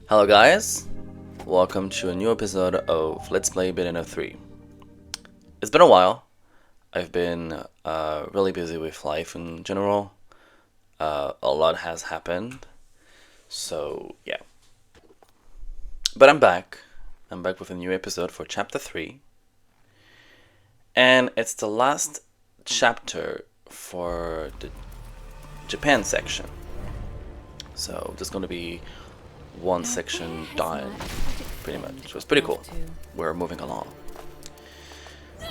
Hello guys, welcome to a new episode of Let's Play Bayonetta 3. It's been a while. I've been really busy with life in general. A lot has happened, so yeah. But I'm back. I'm back with a new episode for Chapter 3. And it's the last chapter for the Japan section. So there's gonna be one section done, pretty much. So it's pretty cool. We're moving along.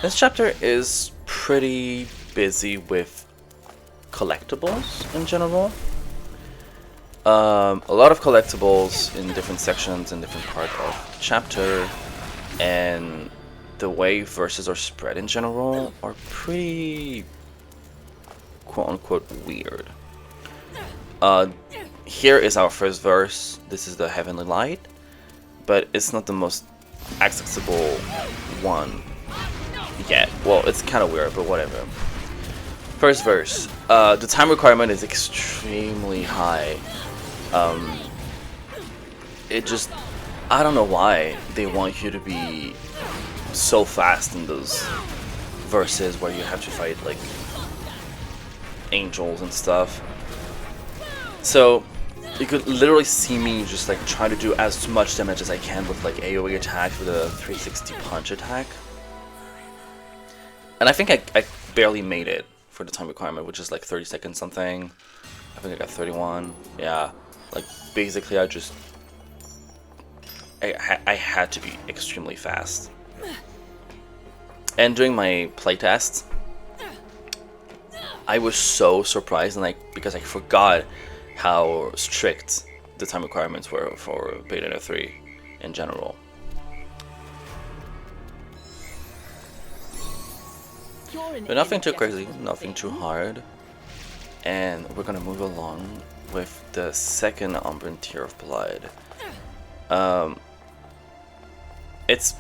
This chapter is pretty busy with collectibles in general. A lot of collectibles in different sections and different parts of the chapter, and the way verses are spread in general are pretty quote-unquote weird. Here is our first verse. This is the Heavenly Light, but it's not the most accessible one yet. Well, it's kind of weird, but whatever. First verse. The time requirement is extremely high. I don't know why they want you to be so fast in those verses where you have to fight like angels and stuff. So you could literally see me just like trying to do as much damage as I can with like AoE attacks with a 360 punch attack. And I think I barely made it for the time requirement, which is like 30 seconds something. I think I got 31. Yeah, like basically I had to be extremely fast. And during my playtest, I was so surprised, and because I forgot how strict the time requirements were for Bayonetta 3 in general. But nothing too crazy, nothing too hard. And we're gonna move along with the second Umbran Tear of Blood. It's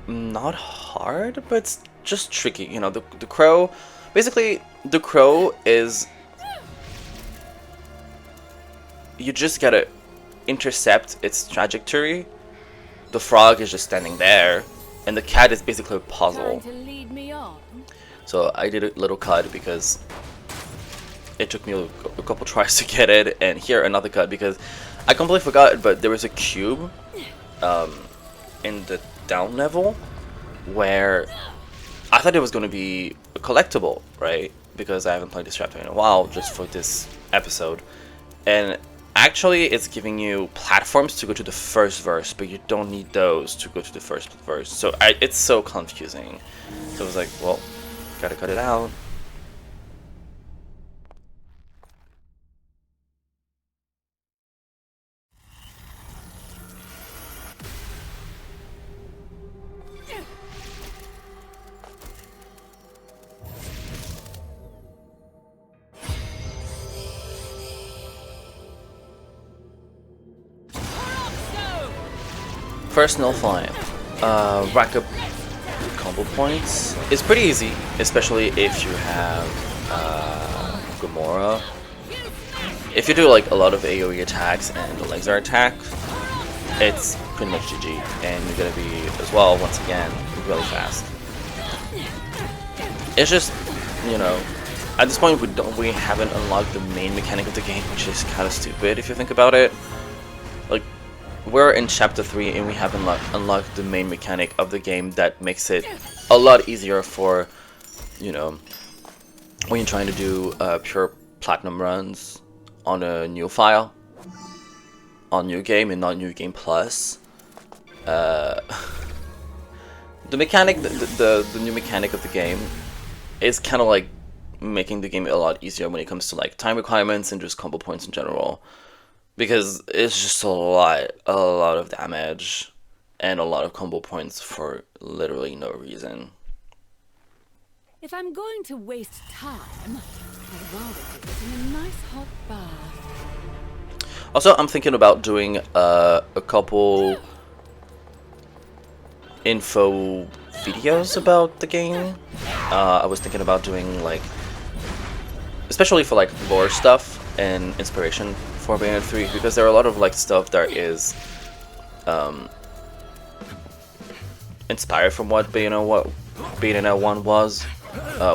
not hard, but it's just tricky. You know, the crow, basically the crow is, you just gotta intercept its trajectory. The frog is just standing there, and the cat is basically a puzzle. So I did a little cut because it took me a couple tries to get it, and here another cut because I completely forgot, but there was a cube in the down level where I thought it was going to be a collectible, right? Because I haven't played this chapter in a while, just for this episode. And actually, it's giving you platforms to go to the first verse, but you don't need those to go to the first verse. So it's so confusing. So I was like, well, gotta cut it out. First null flying. Rack up combo points is pretty easy, especially if you have Gamora. If you do like a lot of AoE attacks and the laser attack, it's pretty much GG, and you're gonna be as well once again really fast. It's just, you know, at this point we haven't unlocked the main mechanic of the game, which is kind of stupid if you think about it. Like, we're in chapter 3 and we haven't unlocked the main mechanic of the game that makes it a lot easier for, you know, when you're trying to do pure platinum runs on a new file, on new game and not new game plus. The mechanic, the new mechanic of the game is kind of like making the game a lot easier when it comes to like time requirements and just combo points in general. Because it's just a lot of damage and a lot of combo points for literally no reason. If I'm going to waste time, I'd rather do it in a nice hot bath. Also, I'm thinking about doing a couple info videos about the game. I was thinking about doing like, especially for like lore stuff and inspiration for Bayonetta 3 because there are a lot of like stuff that is inspired from what Bayonetta 1 was,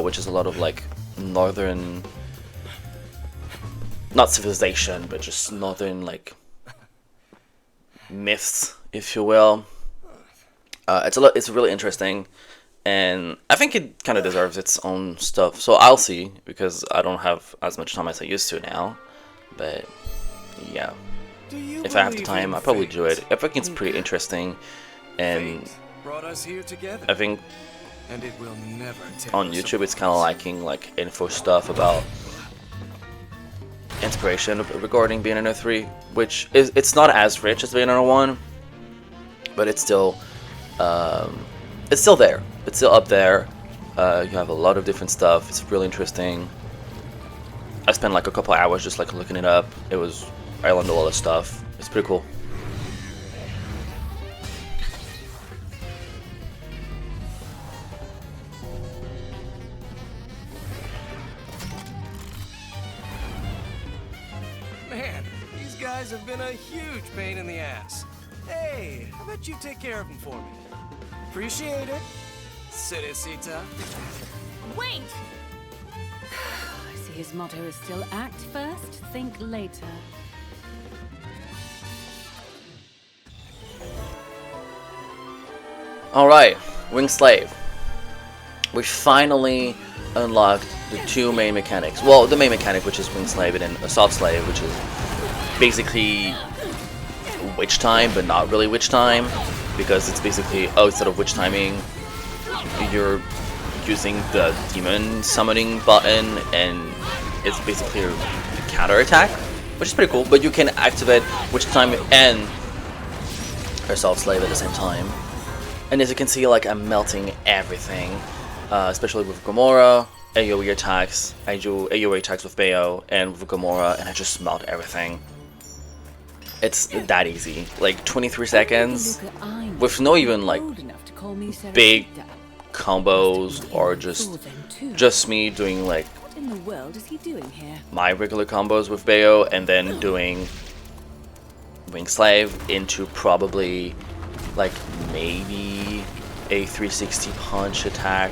which is a lot of like northern, not civilization, but just northern like myths, if you will. It's really interesting, and I think it kind of deserves its own stuff. So I'll see, because I don't have as much time as I used to now. But yeah, if I have the time, I'll probably do it. I think it's pretty interesting, and brought us here together. I think And it will never on YouTube it's kind of lacking like info stuff about inspiration regarding Bayonetta 3, which is, it's not as rich as Bayonetta 1, but it's still there. It's still up there. You have a lot of different stuff. It's really interesting. I spent like a couple hours just like looking it up. I learned a lot of stuff. It's pretty cool. Man, these guys have been a huge pain in the ass. Hey, how about you take care of them for me? Appreciate it, Cerecita. Wait! I see his motto is still act first, think later. Alright, Winged Slave. We finally unlocked the two main mechanics. Well, the main mechanic, which is Winged Slave, and then Assault Slave, which is basically witch time, but not really witch time, because it's basically, instead of witch timing, you're using the demon summoning button, and it's basically a counter attack, which is pretty cool. But you can activate witch time and Assault Slave at the same time. And as you can see, like, I'm melting everything, especially with Gamora, AoE attacks. I do AoE attacks with Bayo and with Gamora, and I just melt everything. It's that easy. Like 23 seconds with no even like big combos or just me doing like What in the world is he doing here? my regular combos with Bayo and then doing Winged Slave into probably like maybe a 360 punch attack,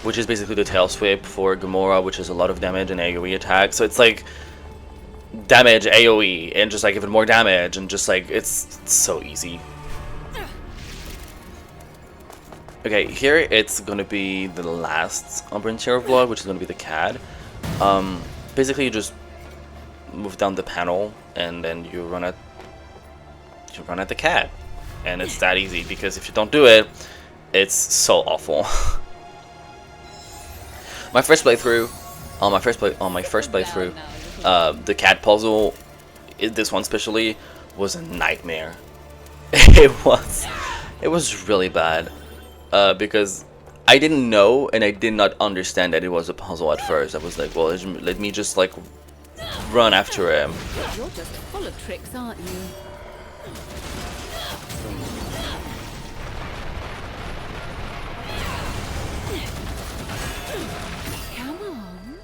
which is basically the tail sweep for Gamora, which is a lot of damage and AoE attack. So it's like damage, AoE, and just like even more damage, and just like it's so easy. Okay, here it's gonna be the last Umbran tier of Blood, which is gonna be the CAD. Basically, you just move down the panel, and then you run at the CAD, and it's that easy. Because if you don't do it, it's so awful. My first playthrough, the CAD puzzle, this one especially, was a nightmare. It was really bad. Because I didn't know and I did not understand that it was a puzzle at first. I was like, well, let me just like run after him. You're just full of tricks, aren't you? Come on.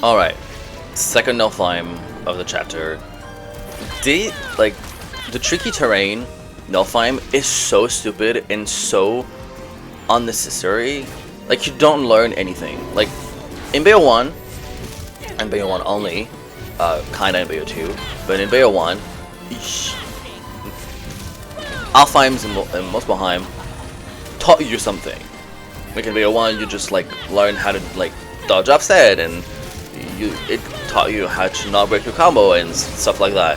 Alright, second Nilfheim of the chapter. The tricky terrain, Nilfheim, is so stupid and so unnecessary. Like, you don't learn anything. Like, in Bayo 1, and Bayo 1 only, kinda in Bayo 2, but in Bayo 1, Alfheims and Muspelheim taught you something. Like in Bayo 1, you just like learn how to like dodge offset, and it taught you how to not break your combo and stuff like that.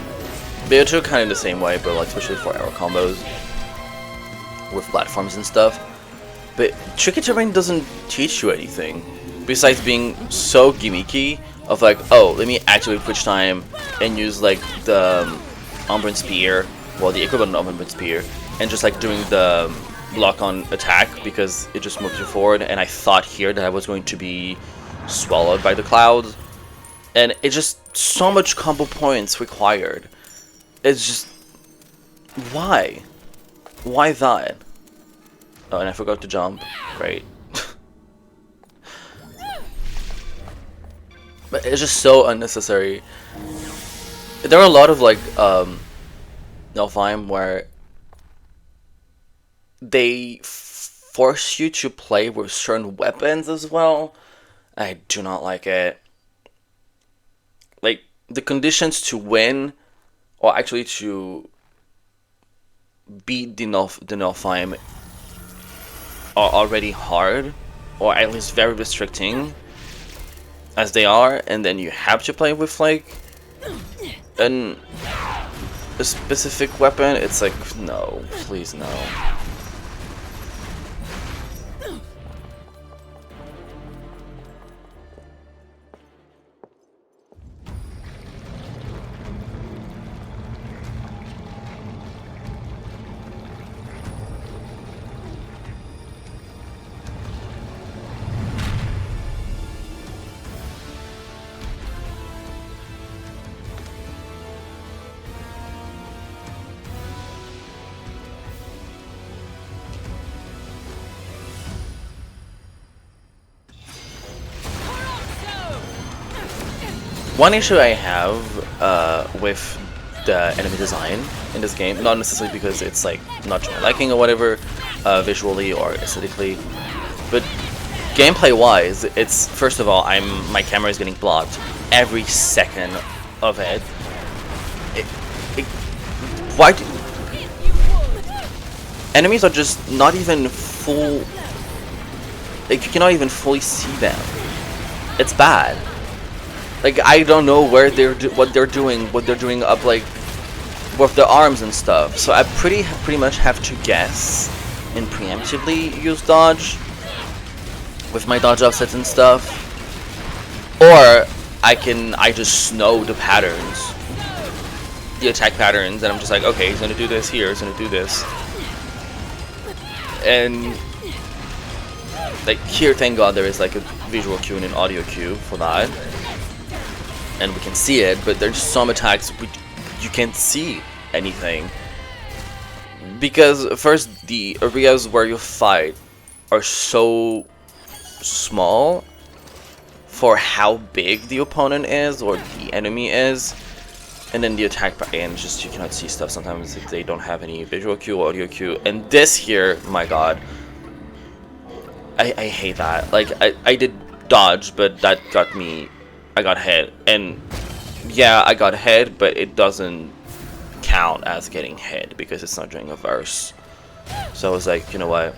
Bayo 2 kind of the same way, but like especially for arrow combos with platforms and stuff. But tricky terrain doesn't teach you anything. besides being so gimmicky of like, oh, let me activate Quick Time and use like the Umbran Spear, well, the equivalent of Umbran Spear, and just like doing the block on attack because it just moves you forward. And I thought here that I was going to be swallowed by the clouds, and it's just so much combo points required. It's just, why that? Oh, and I forgot to jump. Great. But it's just so unnecessary. There are a lot of like Nilfheim where they force you to play with certain weapons as well. I do not like it. Like, the conditions to win, or actually to beat the Nilfheim, are already hard, or at least very restricting, as they are, and then you have to play with like a specific weapon. It's like, no, please no. One issue I have with the enemy design in this game, not necessarily because it's like not to my liking or whatever, visually or aesthetically, but gameplay wise, it's, first of all, my camera is getting blocked every second of it. Why do enemies are just not even full, like you cannot even fully see them. It's bad. Like, I don't know where what they're doing up like with their arms and stuff. So I pretty much have to guess and preemptively use dodge with my dodge offsets and stuff, or I just know the patterns, the attack patterns, and I'm just like, okay, he's gonna do this here, he's gonna do this, and like here, thank God there is like a visual cue and an audio cue for that. And we can see it, but there's some attacks you can't see anything. Because first, the areas where you fight are so small for how big the opponent is or the enemy is. And then the attack, and just you cannot see stuff sometimes if they don't have any visual cue or audio cue. And this here, my god, I hate that. Like, I did dodge, but that got me, I got hit, and yeah, I got hit, but it doesn't count as getting hit because it's not during a verse. So I was like, you know what?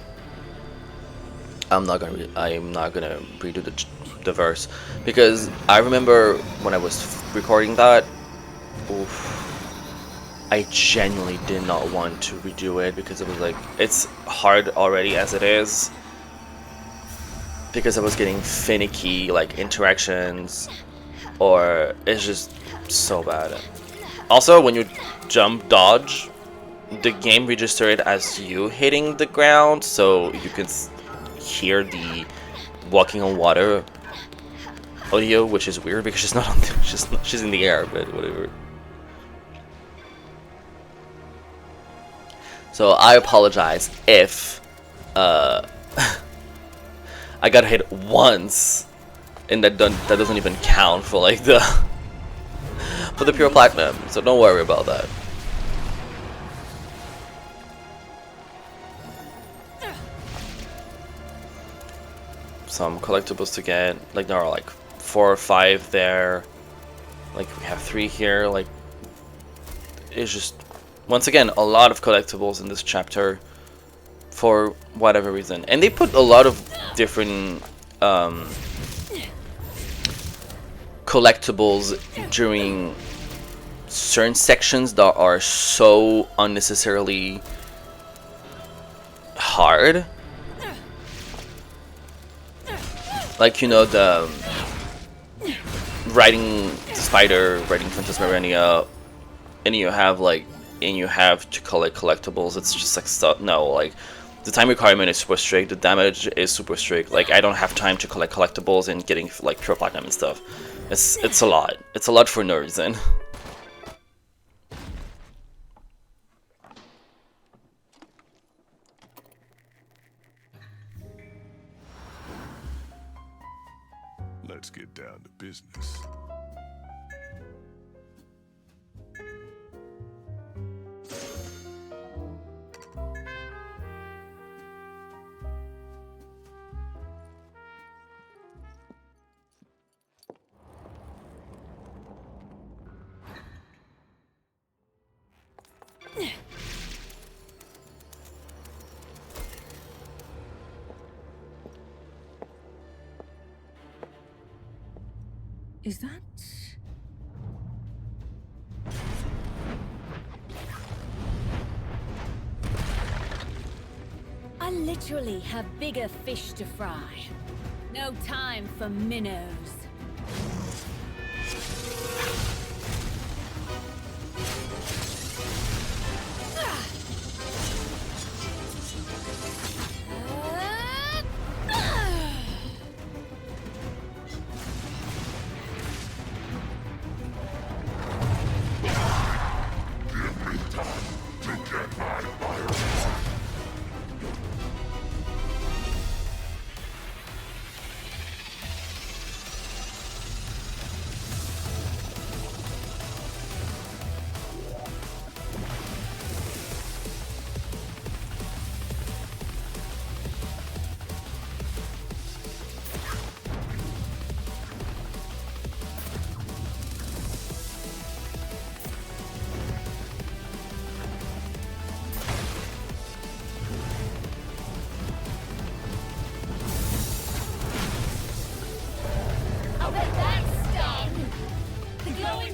I'm not gonna redo the verse, because I remember when I was recording that, oof, I genuinely did not want to redo it because it was like, it's hard already as it is. Because I was getting finicky like interactions, or it's just so bad. Also, when you jump dodge, the game registers it as you hitting the ground, so you can hear the walking on water audio, which is weird because she's not on she's in the air, but whatever. So I apologize if I got hit once, and that doesn't even count for like the pure platinum. So don't worry about that. Some collectibles to get, like there are like 4 or 5 there. Like we have 3 here. Like it's just, once again, a lot of collectibles in this chapter. For whatever reason, and they put a lot of different collectibles during certain sections that are so unnecessarily hard. Like, you know, the riding spider, riding Phantasmagoria, and you have to collect collectibles. It's just like stuff. No, like the time requirement is super strict. The damage is super strict. Like I don't have time to collect collectibles and getting like pure platinum and stuff. It's a lot. It's a lot for no reason. Let's get down to business. Is that... I literally have bigger fish to fry. No time for minnows.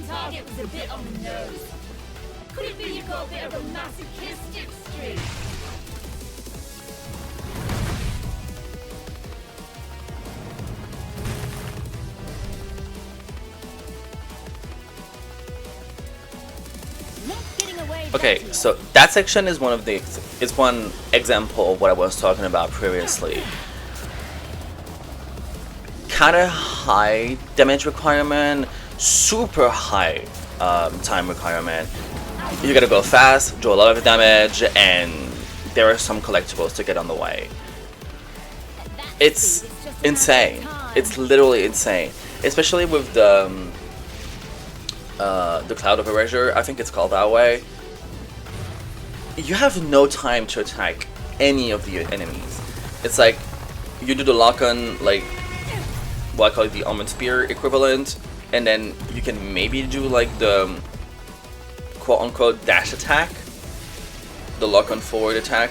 Target was a bit on the nose. Could it be you got a bit of a masochistic streak? Okay, so that section is one example of what I was talking about previously. Kinda high damage requirement, super high time requirement. You gotta go fast, do a lot of damage, and there are some collectibles to get on the way. It's insane. It's literally insane, especially with the Cloud of Erasure. I think it's called that way. You have no time to attack any of the enemies. It's like you do the lock-on, like what I call it the Almond Spear equivalent, and then you can maybe do like the quote-unquote dash attack, the lock-on forward attack,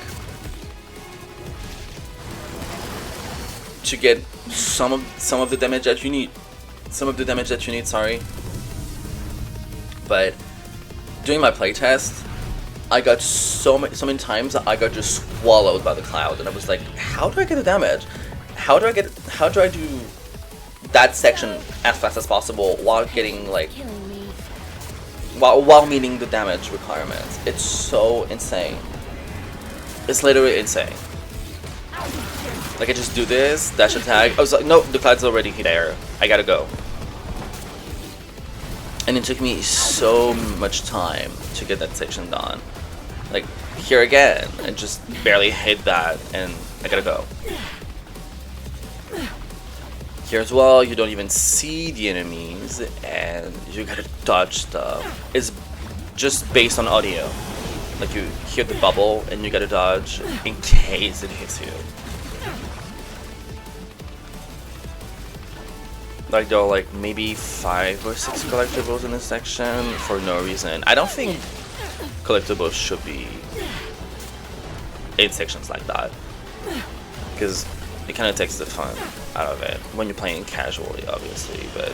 to get some of the damage that you need. Sorry. But during my playtest, I got so many times I got just swallowed by the cloud, and I was like, how do I get the damage? How do I do that section as fast as possible while getting like while meeting the damage requirements? It's so insane. It's literally insane. Like I just do this dash attack. I was like, no, the cloud's already there. I gotta go. And it took me so much time to get that section done. Like here again, I just barely hit that, and I gotta go. Here as well, you don't even see the enemies, and you gotta dodge stuff. It's just based on audio. Like you hear the bubble, and you gotta dodge in case it hits you. Like there are like maybe 5 or 6 collectibles in this section for no reason. I don't think collectibles should be in sections like that, because it kind of takes the fun out of it when you're playing casually, obviously. But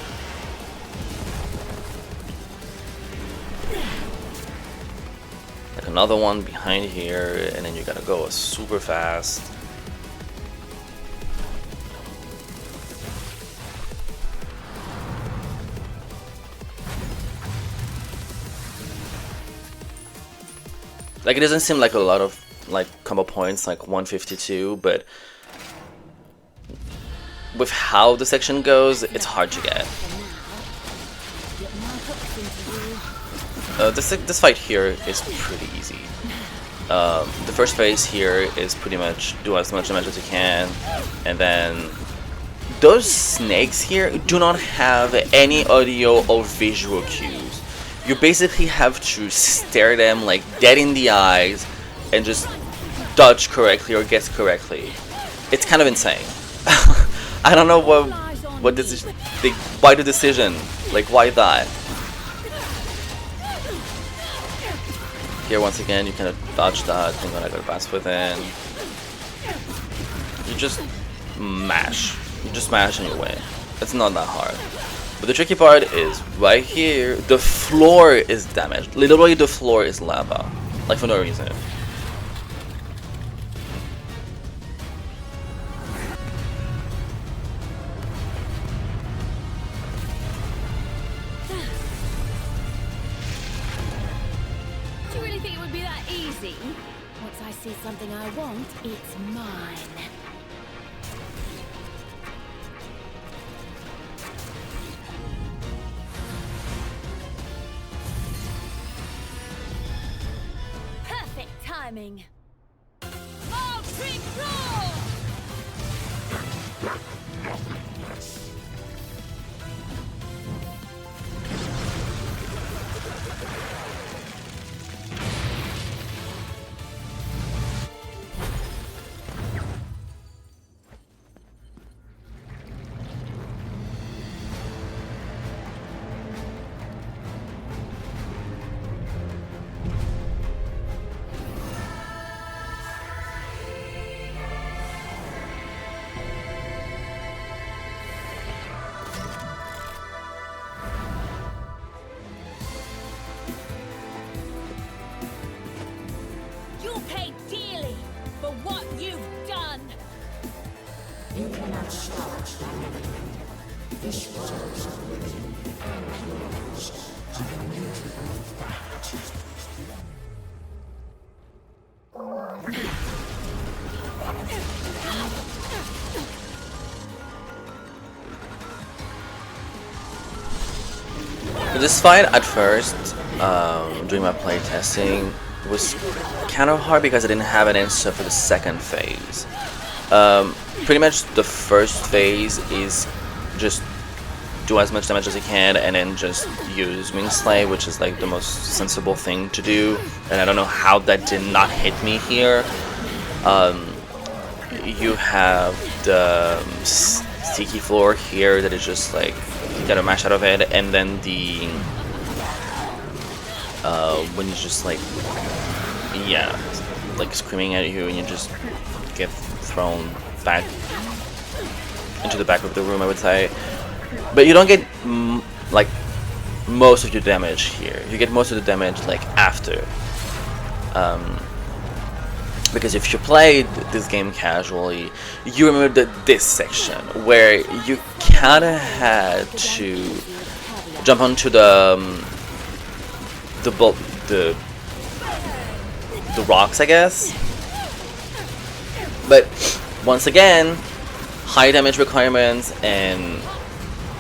like another one behind here, and then you gotta go super fast. Like, it doesn't seem like a lot of like combo points, like 152, but with how the section goes, it's hard to get. This fight here is pretty easy. The first phase here is pretty much do as much damage as you can, and then those snakes here do not have any audio or visual cues. You basically have to stare them like dead in the eyes and just dodge correctly or guess correctly. It's kind of insane. I don't know what this is, why the decision, like why that. Here once again you kind of dodge that thing when I got advanced within. You just mash. You just mash and you win. It's not that hard. But the tricky part is right here, the floor is damaged. Literally the floor is lava. Like for no reason. Do you really think it would be that easy? Once I see something I want, it's mine. Timing. Oh, trick roll! You'll pay dearly for what you've done. You cannot stop this world's ability and yours to the mutual fact. This fight at first, during my play testing, was kind of hard because I didn't have an answer for the second phase. Pretty much the first phase is just do as much damage as you can and then just use Wing Slay, which is like the most sensible thing to do, and I don't know how that did not hit me here. You have the sticky floor here that is just like you gotta mash out of it, and then the when you just like like screaming at you and you just get thrown back into the back of the room, I would say. But you don't get like most of your damage here. You get most of the damage like after. Because if you played this game casually, you remember this section where you kinda had to jump onto the rocks, I guess. But once again, high damage requirements and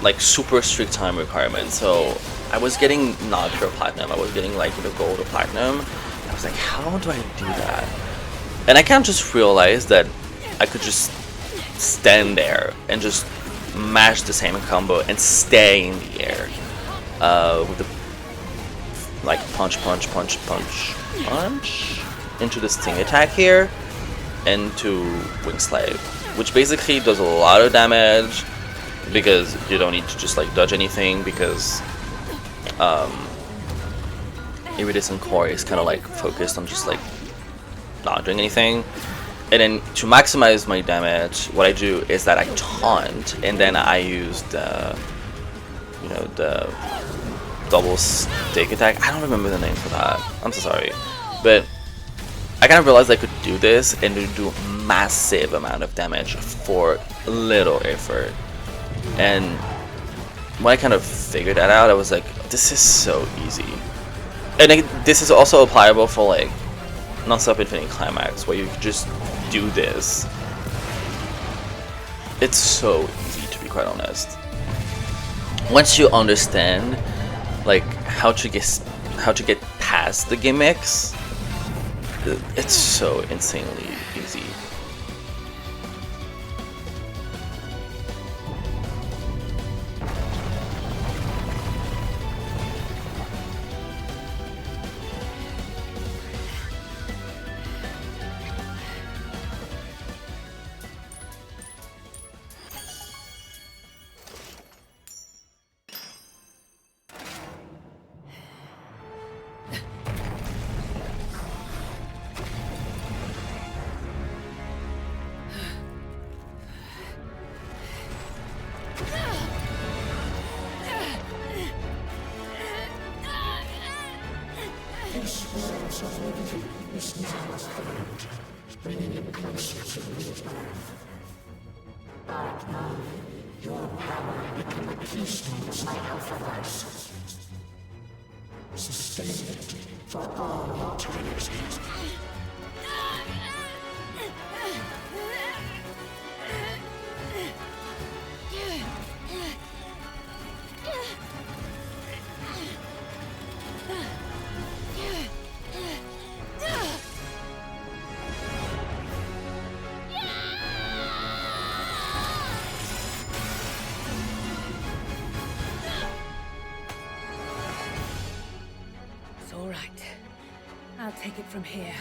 like super strict time requirements. So I was getting not pure platinum, I was getting like the gold or platinum. I was like, how do I do that? And I kind of just realized that I could just stand there and just mash the same combo and stay in the air with the like punch into the sting attack here and to Wing Slay, which basically does a lot of damage because you don't need to just like dodge anything, because Iridescent Core is kind of like focused on just like not doing anything. And then to maximize my damage, what I do is that I taunt and then I use the the double stick attack. I don't remember the name for that, I'm so sorry, but I kind of realized I could do this and do massive amount of damage for little effort. And when I kind of figured that out, I was like, this is so easy. And this is also applicable for like non-stop infinite climax where you just do this. It's so easy, to be quite honest. Once you understand like how to get past the gimmicks, it's so insanely easy. This world's oblivion is now attained, bringing it closer to rebirth. But now, your power became a keystone to my alpha life. Sustain it for all eternity. It's all right. I'll take it from here.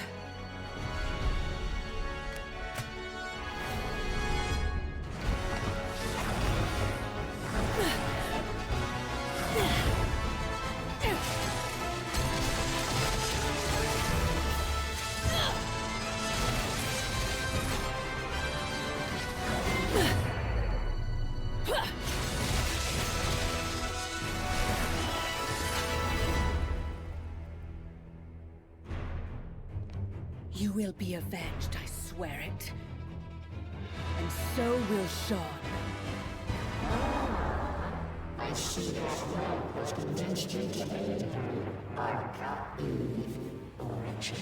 You will be avenged, I swear it. And so will Sean. I see that love has convinced you to aid him. I can't believe origin.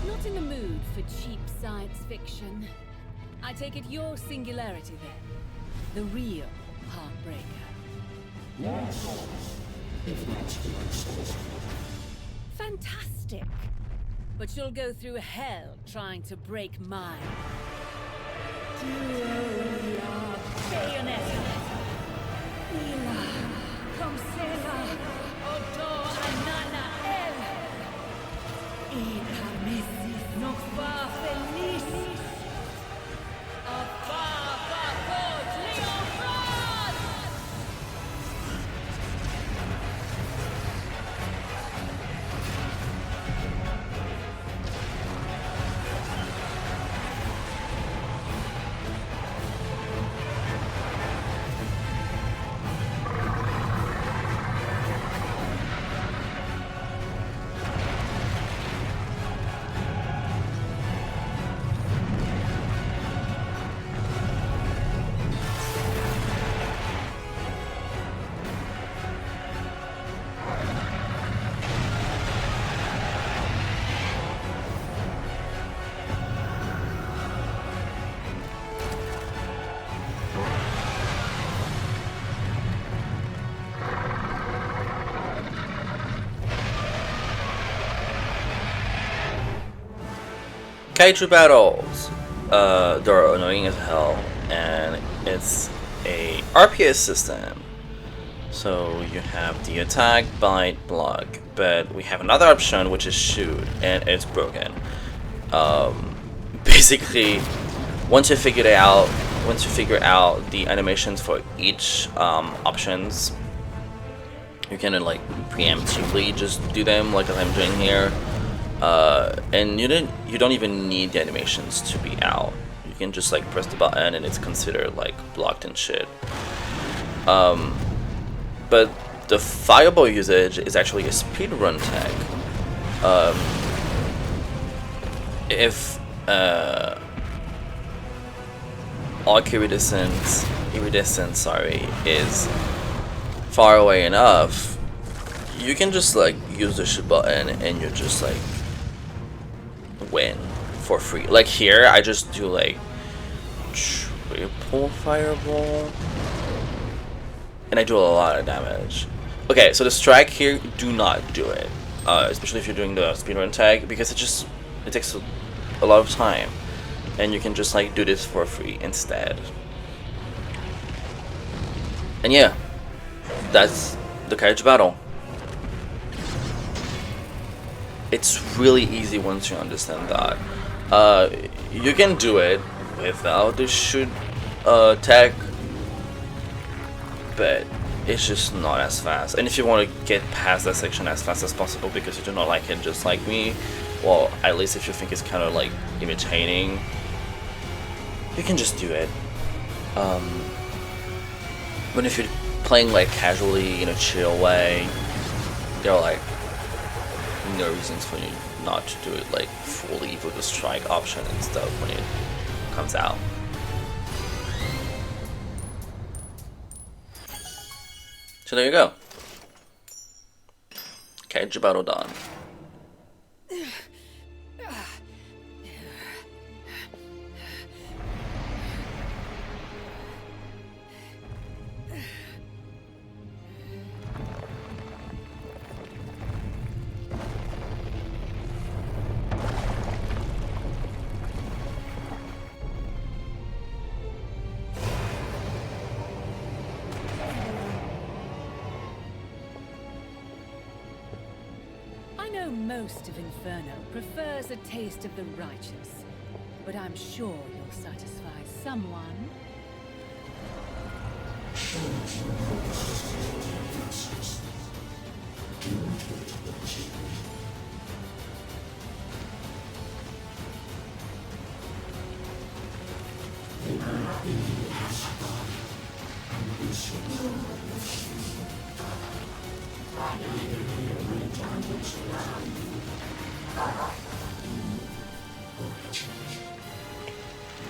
Not in the mood for cheap science fiction. I take it your singularity then. The real heartbreaker. Yes, if that's what it says. Fantastic. But you'll go through hell trying to break mine. Bayonetta. Ila. Comsela. Odo Anana El. Y Carmesis no fa feliz. Ababa Code Leon Frost. Kaiju battles. They're annoying as hell, and it's a RPS system. So you have the attack, bite, block, but we have another option which is shoot, and it's broken. Basically, once you figure it out, once you figure out the animations for each options, you can like preemptively just do them like as I'm doing here, and you don't even need the animations to be out. You can just like press the button and it's considered like blocked and shit. But the fireball usage is actually a speedrun tag. If arc iridescence is far away enough, you can just like use the shit button and you just like win for free. Like here, I just do like triple fireball, and I do a lot of damage. Okay, so the strike here, do not do it, especially if you're doing the speedrun tag, because it takes a lot of time, and you can just like do this for free instead. And yeah, that's the carriage battle. It's really easy once you understand that. You can do it without the shoot tag, but it's just not as fast. And if you want to get past that section as fast as possible because you do not like it just like me, well, at least if you think it's kind of like imitating, you can just do it. But if you're playing like casually in a chill way, there are like no reasons for you not to do it like fully with the strike option and stuff when it comes out. So there you go. Carriage battle done. Most of Inferno prefers a taste of the righteous, but I'm sure you'll satisfy someone.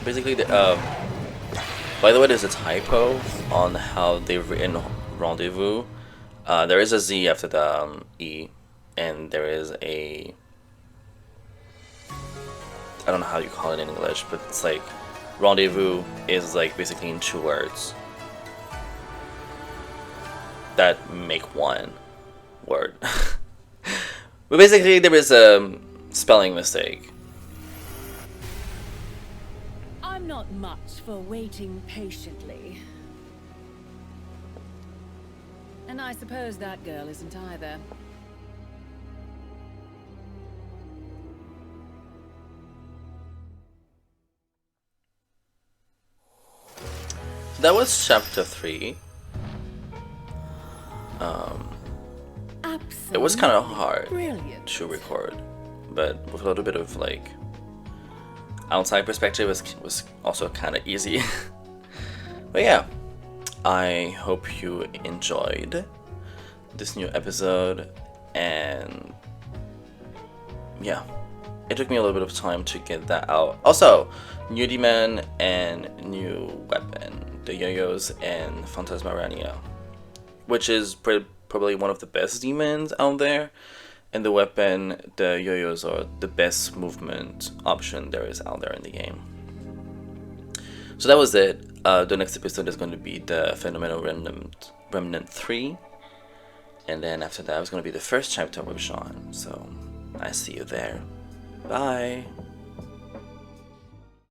Basically, by the way, there's a typo on how they've written rendezvous. There is a Z after the E, and there is a, I don't know how you call it in English, but it's like rendezvous is like basically in 2 words that make one word. But basically there is a spelling mistake. I'm not much for waiting patiently. And I suppose that girl isn't either. So that was chapter 3. It was kind of hard to record, but with a little bit of like outside perspective was also kind of easy. But yeah, I hope you enjoyed this new episode, and yeah, it took me a little bit of time to get that out. Also, new demon and new weapon, the yo-yos and Phantasmarania, which is probably one of the best demons out there, and the weapon, the yo-yos, are the best movement option there is out there in the game. So that was it. The next episode is going to be the Phenomenal Remnant 3, and then after that it's going to be the first chapter with Sean. So I see you there. Bye.